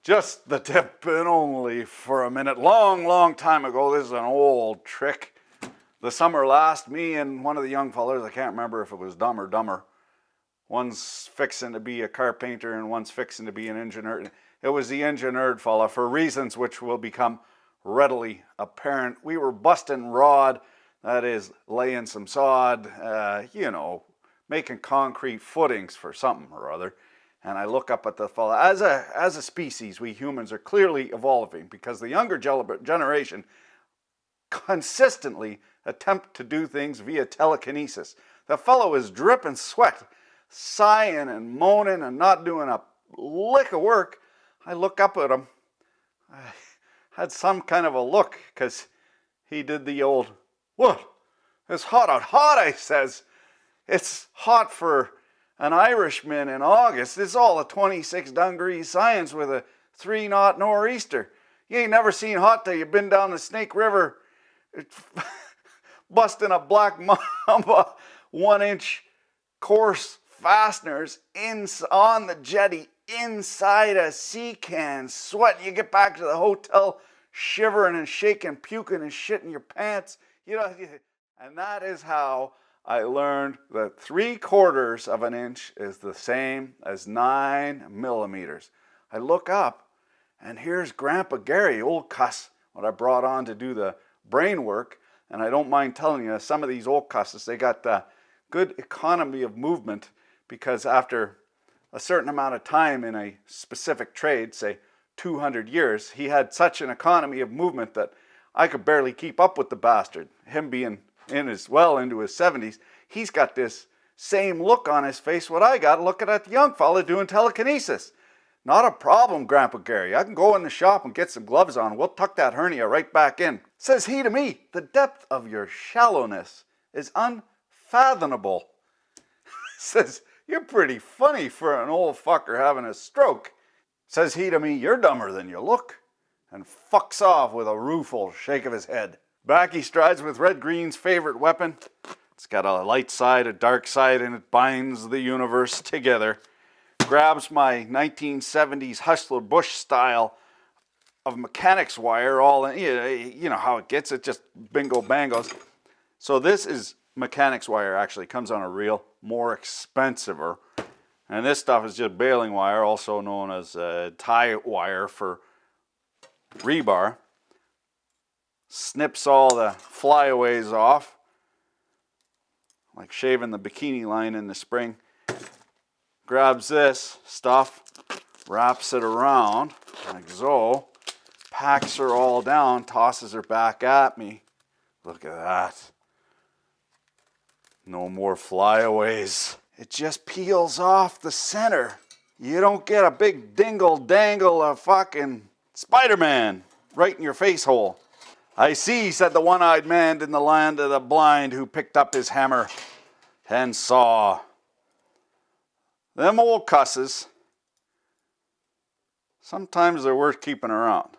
Just the tip and only for a minute. Long time ago, this is an old trick. The summer last, me and one of the young fellers, I can't remember if it was Dumb or Dumber, one's fixing to be a carpenter and one's fixing to be an engineer. It was the engineered fella for reasons which will become readily apparent. We were busting rod, that is laying some sod, making concrete footings for something or other. And I look up at the fella. As a species, we humans are clearly evolving because the younger generation consistently attempt to do things via telekinesis. The fellow is dripping sweat, sighing and moaning and not doing a lick of work. I look up at him. I had some kind of a look because he did the old, "What? It's hot out." "Hot," I says. "It's hot for an Irishman in August. It's all a 26 degrees science with a 3-knot nor'easter. You ain't never seen hot till you've been down the Snake River busting a black mamba 1-inch coarse fasteners on the jetty inside a sea can, sweating. You get back to the hotel shivering and shaking, puking and shitting your pants. And that is how I learned that 3/4 of an inch is the same as 9 millimeters. I look up and here's Grandpa Gary, old cuss, what I brought on to do the brain work. And I don't mind telling you, some of these old cusses, they got good economy of movement because after a certain amount of time in a specific trade, say 200 years, he had such an economy of movement that I could barely keep up with the bastard. Him being into his 70s, he's got this same look on his face what I got looking at the young fella doing telekinesis. "Not a problem, Grandpa Gary. I can go in the shop and get some gloves on. We'll tuck that hernia right back in." Says he to me, "The depth of your shallowness is unfathomable." Says, "You're pretty funny for an old fucker having a stroke." Says he to me, "You're dumber than you look," and fucks off with a rueful shake of his head. Back he strides with Red Green's favorite weapon. It's got a light side, a dark side, and it binds the universe together. Grabs my 1970s Hustler Bush style of mechanics wire, all in, you know how it gets, it just bingo bangos. So this is mechanics wire, actually comes on a reel, more expensive. And this stuff is just baling wire, also known as tie wire for rebar. Snips all the flyaways off, like shaving the bikini line in the spring. Grabs this stuff, wraps it around like so, packs her all down, tosses her back at me. Look at that. No more flyaways. It just peels off the center. You don't get a big dingle dangle of fucking Spider-Man right in your face hole. "I see," said the one-eyed man in the land of the blind who picked up his hammer and saw. Them old cusses, sometimes they're worth keeping around.